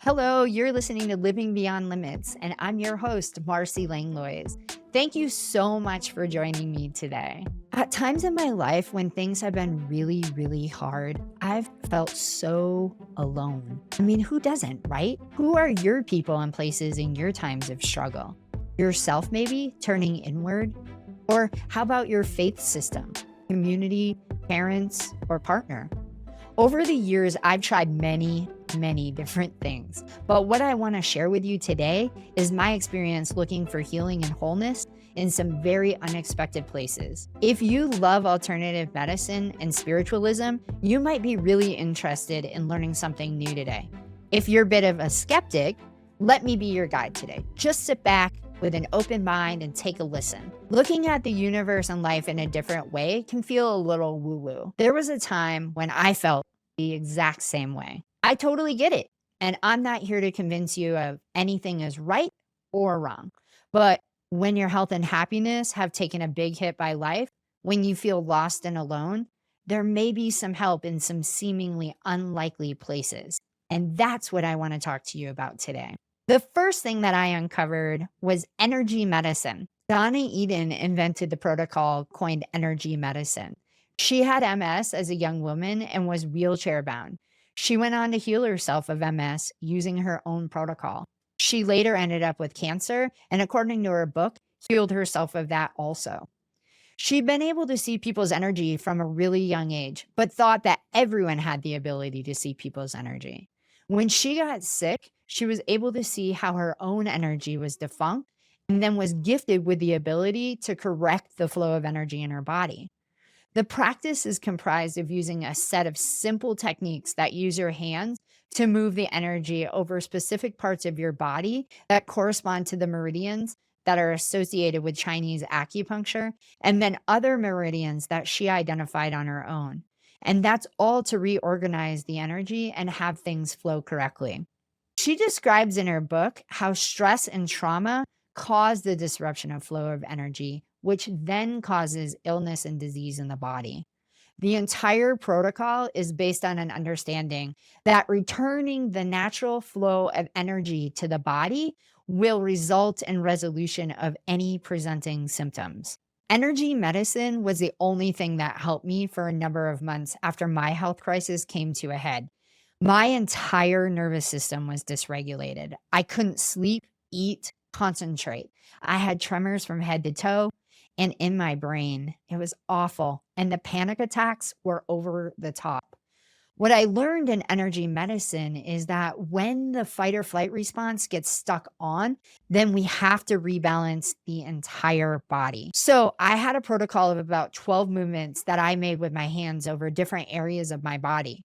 Hello, you're listening to Living Beyond Limits, and I'm your host, Marcy Langlois. Thank you so much for joining me today. At times in my life when things have been really hard, I've felt so alone. I mean, who doesn't, right? Who are your people and places in your times of struggle? Yourself, maybe, turning inward? Or how about your faith system, community, parents, or partner? Over the years, I've tried many different things. But what I want to share with you today is my experience looking for healing and wholeness in some very unexpected places. If you love alternative medicine and spiritualism, you might be really interested in learning something new today. If you're a bit of a skeptic, let me be your guide today. Just sit back with an open mind and take a listen. Looking at the universe and life in a different way can feel a little woo-woo. There was a time when I felt the exact same way. I totally get it. And I'm not here to convince you of anything is right or wrong. But when your health and happiness have taken a big hit by life, when you feel lost and alone, there may be some help in some seemingly unlikely places. And that's what I want to talk to you about today. The first thing that I uncovered was energy medicine. Donna Eden invented the protocol coined energy medicine. She had MS as a young woman and was wheelchair bound. She went on to heal herself of MS using her own protocol. She later ended up with cancer and, according to her book, healed herself of that also. She'd been able to see people's energy from a really young age, but thought that everyone had the ability to see people's energy. When she got sick, she was able to see how her own energy was defunct and then was gifted with the ability to correct the flow of energy in her body. The practice is comprised of using a set of simple techniques that use your hands to move the energy over specific parts of your body that correspond to the meridians that are associated with Chinese acupuncture, and then other meridians that she identified on her own. And that's all to reorganize the energy and have things flow correctly. She describes in her book how stress and trauma cause the disruption of flow of energy, which then causes illness and disease in the body. The entire protocol is based on an understanding that returning the natural flow of energy to the body will result in resolution of any presenting symptoms. Energy medicine was the only thing that helped me for a number of months after my health crisis came to a head. My entire nervous system was dysregulated. I couldn't sleep, eat, concentrate. I had tremors from head to toe and in my brain. It was awful. And the panic attacks were over the top. What I learned in energy medicine is that when the fight or flight response gets stuck on, then we have to rebalance the entire body. So I had a protocol of about 12 movements that I made with my hands over different areas of my body.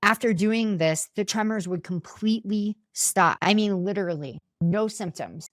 After doing this, the tremors would completely stop. I mean, literally, no symptoms.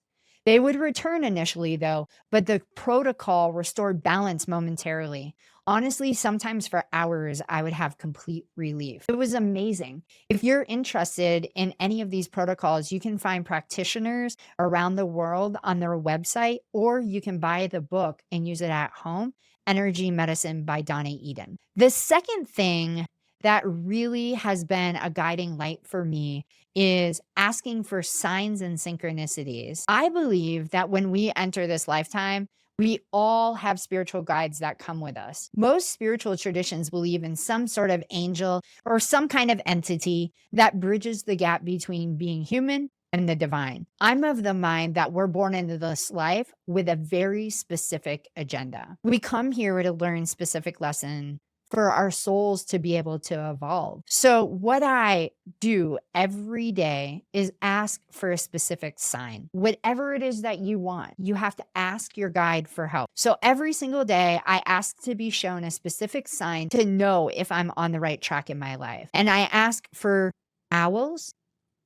They would return initially, though, but the protocol restored balance momentarily. Honestly, sometimes for hours, I would have complete relief. It was amazing. If you're interested in any of these protocols, you can find practitioners around the world on their website, or you can buy the book and use it at home. Energy Medicine by Donna Eden. The second thing that really has been a guiding light for me is asking for signs and synchronicities. I believe that when we enter this lifetime, we all have spiritual guides that come with us. Most spiritual traditions believe in some sort of angel or some kind of entity that bridges the gap between being human and the divine. I'm of the mind that we're born into this life with a very specific agenda. We come here to learn specific lessons for our souls to be able to evolve. So what I do every day is ask for a specific sign. Whatever it is that you want, you have to ask your guide for help. So every single day, I ask to be shown a specific sign to know if I'm on the right track in my life. And I ask for owls,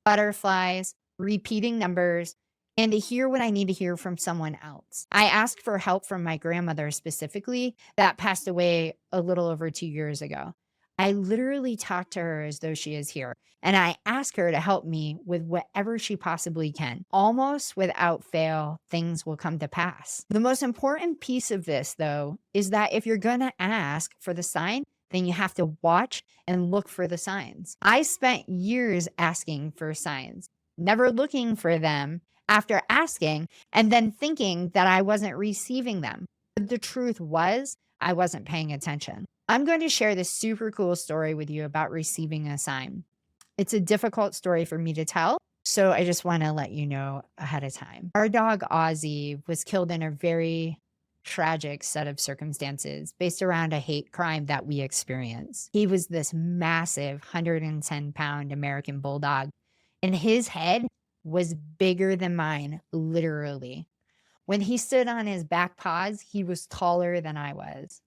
butterflies, repeating numbers, and to hear what I need to hear from someone else. I asked for help from my grandmother specifically that passed away a little over 2 years ago. I literally talk to her as though she is here, and I ask her to help me with whatever she possibly can. Almost without fail, things will come to pass. The most important piece of this, though, is that if you're going to ask for the sign, then you have to watch and look for the signs. I spent years asking for signs. never looking for them after asking, and then thinking that I wasn't receiving them. But the truth was, I wasn't paying attention. I'm going to share this super cool story with you about receiving a sign. It's a difficult story for me to tell, so I just want to let you know ahead of time. Our dog Ozzy was killed in a very tragic set of circumstances based around a hate crime that we experienced. He was this massive 110-pound American bulldog, and his head was bigger than mine, literally. When he stood on his back paws, he was taller than I was.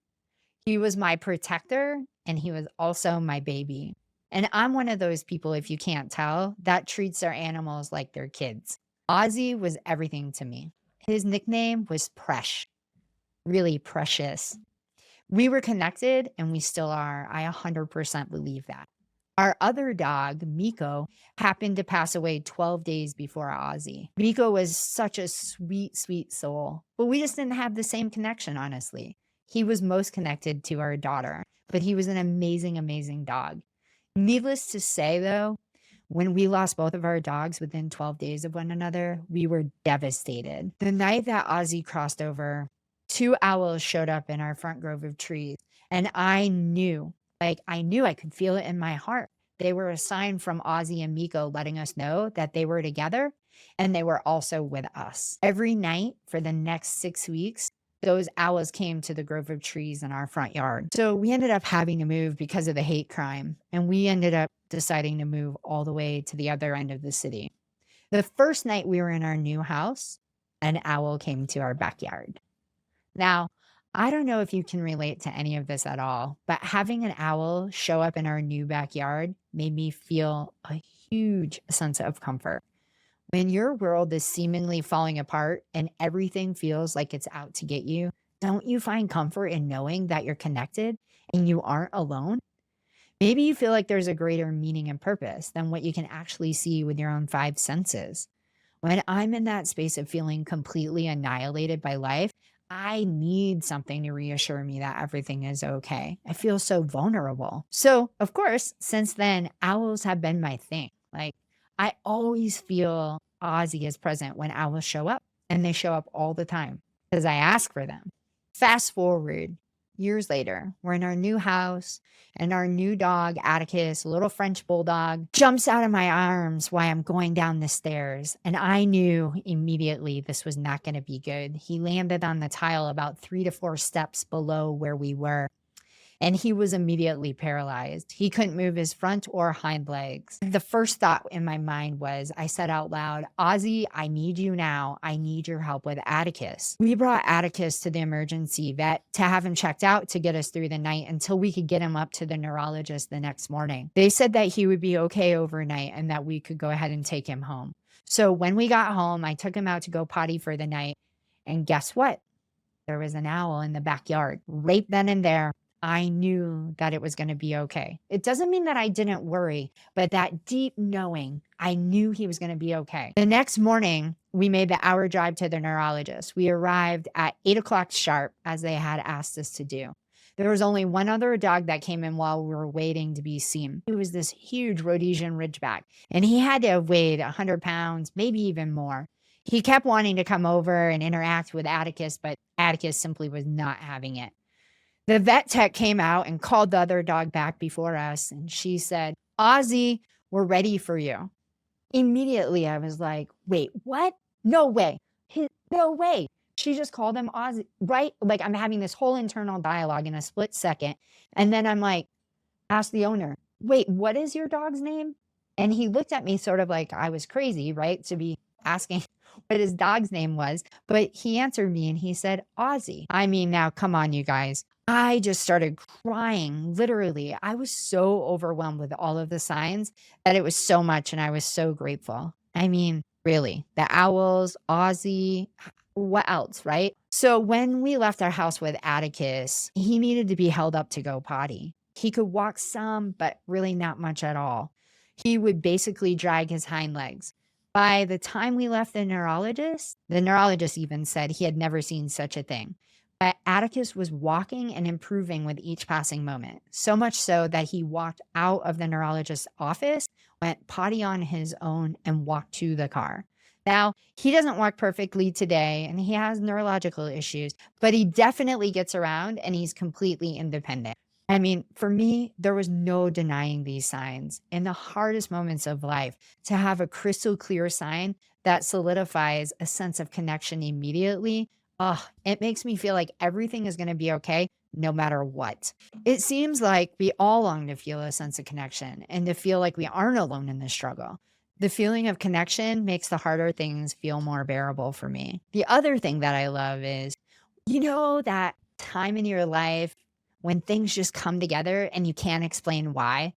He was my protector, and he was also my baby. And I'm one of those people, if you can't tell, that treats their animals like their kids. Ozzy was everything to me. His nickname was Presh, really precious. We were connected and we still are. I 100% believe that. Our other dog, Miko, happened to pass away 12 days before Ozzy. Miko was such a sweet, sweet soul, but we just didn't have the same connection, honestly. He was most connected to our daughter, but he was an amazing, amazing dog. Needless to say, though, when we lost both of our dogs within 12 days of one another, we were devastated. The night that Ozzy crossed over, 2 owls showed up in our front grove of trees, and I knew I could feel it in my heart. They were a sign from Ozzy and Miko letting us know that they were together and they were also with us. Every night for the next 6 weeks, those owls came to the grove of trees in our front yard. So we ended up having to move because of the hate crime, and we ended up deciding to move all the way to the other end of the city. The first night we were in our new house, an owl came to our backyard. Now, I don't know if you can relate to any of this at all, but having an owl show up in our new backyard made me feel a huge sense of comfort. When your world is seemingly falling apart and everything feels like it's out to get you, don't you find comfort in knowing that you're connected and you aren't alone? Maybe you feel like there's a greater meaning and purpose than what you can actually see with your own five senses. When I'm in that space of feeling completely annihilated by life, I need something to reassure me that everything is okay. I feel so vulnerable. So, of course, since then, owls have been my thing. Like, I always feel Ozzy is present when owls show up, and they show up all the time because I ask for them. Fast forward years later, we're in our new house, and our new dog, Atticus, a little French bulldog, jumps out of my arms while I'm going down the stairs. And I knew immediately this was not going to be good. He landed on the tile about 3 to 4 steps below where we were, and he was immediately paralyzed. He couldn't move his front or hind legs. The first thought in my mind was, I said out loud, Ozzy, I need you now. I need your help with Atticus. We brought Atticus to the emergency vet to have him checked out to get us through the night until we could get him up to the neurologist the next morning. They said that he would be okay overnight and that we could go ahead and take him home. So when we got home, I took him out to go potty for the night. And guess what? There was an owl in the backyard. Right then and there, I knew that it was going to be okay. It doesn't mean that I didn't worry, but that deep knowing, I knew he was going to be okay. The next morning, we made the hour drive to the neurologist. We arrived at 8 o'clock sharp, as they had asked us to do. There was only one other dog that came in while we were waiting to be seen. He was this huge Rhodesian Ridgeback, and he had to have weighed 100 pounds, maybe even more. He kept wanting to come over and interact with Atticus, but Atticus simply was not having it. The vet tech came out and called the other dog back before us, and she said, Ozzy, we're ready for you. Immediately, I was like, wait, what? No way. No way. She just called him Ozzy, right? Like, I'm having this whole internal dialogue in a split second. And then I'm like, ask the owner, wait, what is your dog's name? And he looked at me sort of like I was crazy, right? To be asking what his dog's name was. But he answered me and he said, Ozzy. I mean, now, come on, you guys. I just started crying, literally. I was so overwhelmed with all of the signs that it was so much, and I was so grateful. I mean, really, the owls, Ozzy, what else, right? So when we left our house with Atticus, he needed to be held up to go potty. He could walk some, but really not much at all. He would basically drag his hind legs. By the time we left the neurologist even said he had never seen such a thing. But Atticus was walking and improving with each passing moment, so much so that he walked out of the neurologist's office went potty on his own and walked to the car. Now, he doesn't walk perfectly today and he has neurological issues, but he definitely gets around and he's completely independent. I mean, for me, there was no denying these signs in the hardest moments of life to have a crystal clear sign that solidifies a sense of connection immediately. Oh, it makes me feel like everything is going to be okay no matter what. It seems like we all long to feel a sense of connection and to feel like we aren't alone in the struggle. The feeling of connection makes the harder things feel more bearable for me. The other thing that I love is, that time in your life when things just come together and you can't explain why.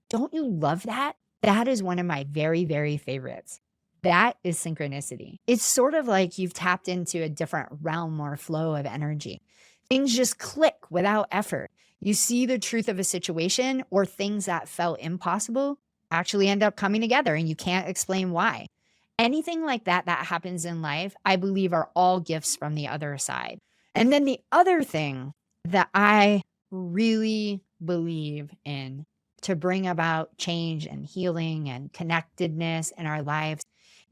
Don't you love that? That is one of my very, very favorites. That is synchronicity. It's sort of like you've tapped into a different realm or flow of energy. Things just click without effort. You see the truth of a situation or things that felt impossible actually end up coming together and you can't explain why. Anything like that happens in life, I believe are all gifts from the other side. And then the other thing that I really believe in to bring about change and healing and connectedness in our lives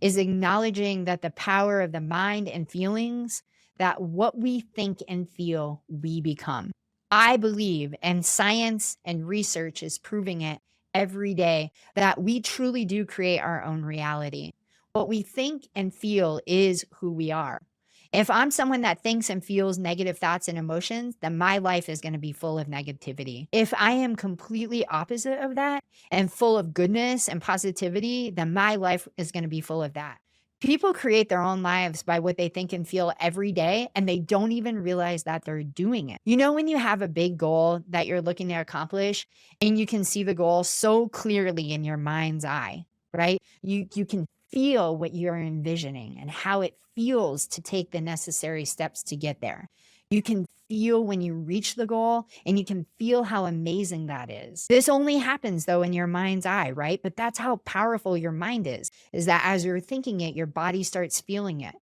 is acknowledging that the power of the mind and feelings, that what we think and feel, we become. I believe, and science and research is proving it every day, that we truly do create our own reality. What we think and feel is who we are. If I'm someone that thinks and feels negative thoughts and emotions, then my life is going to be full of negativity. If I am completely opposite of that and full of goodness and positivity, then my life is going to be full of that. People create their own lives by what they think and feel every day, and they don't even realize that they're doing it. When you have a big goal that you're looking to accomplish and you can see the goal so clearly in your mind's eye, right? You can feel what you're envisioning and how it feels to take the necessary steps to get there. You can feel when you reach the goal and you can feel how amazing that is. This only happens though in your mind's eye, right? But that's how powerful your mind is that as you're thinking it, your body starts feeling it.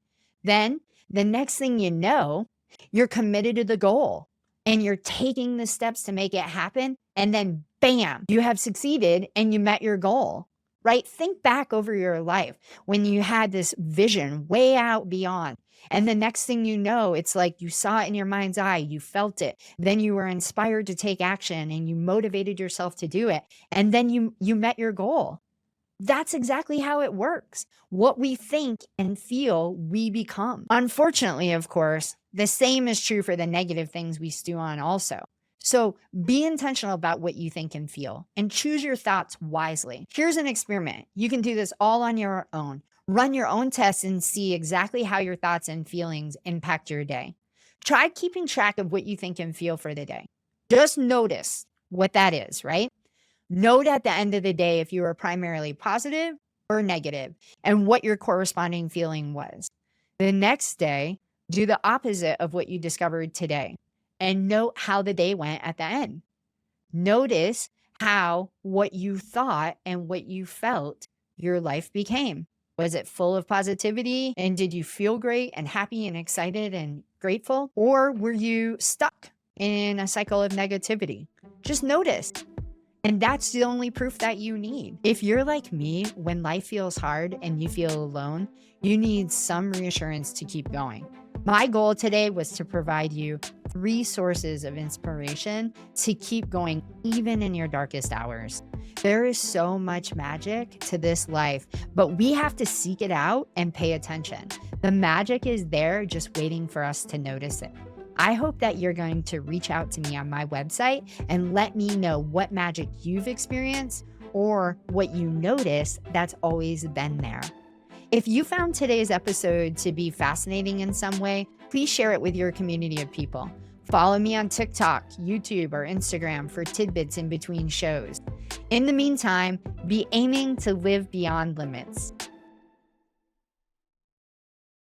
Then the next thing you know, you're committed to the goal and you're taking the steps to make it happen. And then bam, you have succeeded and you met your goal. Right? Think back over your life when you had this vision way out beyond. And the next thing you know, it's like you saw it in your mind's eye, you felt it. Then you were inspired to take action and you motivated yourself to do it. And then you met your goal. That's exactly how it works. What we think and feel, we become. Unfortunately, of course, the same is true for the negative things we stew on also. So be intentional about what you think and feel and choose your thoughts wisely. Here's an experiment. You can do this all on your own. Run your own tests and see exactly how your thoughts and feelings impact your day. Try keeping track of what you think and feel for the day. Just notice what that is, right? Note at the end of the day if you were primarily positive or negative and what your corresponding feeling was. The next day, do the opposite of what you discovered today. And note how the day went at the end. Notice how what you thought and what you felt your life became. Was it full of positivity? And did you feel great and happy and excited and grateful? Or were you stuck in a cycle of negativity? Just notice. And that's the only proof that you need. If you're like me, when life feels hard and you feel alone, you need some reassurance to keep going. My goal today was to provide you 3 sources of inspiration to keep going even in your darkest hours. There is so much magic to this life, but we have to seek it out and pay attention. The magic is there just waiting for us to notice it. I hope that you're going to reach out to me on my website and let me know what magic you've experienced or what you notice that's always been there. If you found today's episode to be fascinating in some way, please share it with your community of people. Follow me on TikTok, YouTube, or Instagram for tidbits in between shows. In the meantime, be aiming to live beyond limits.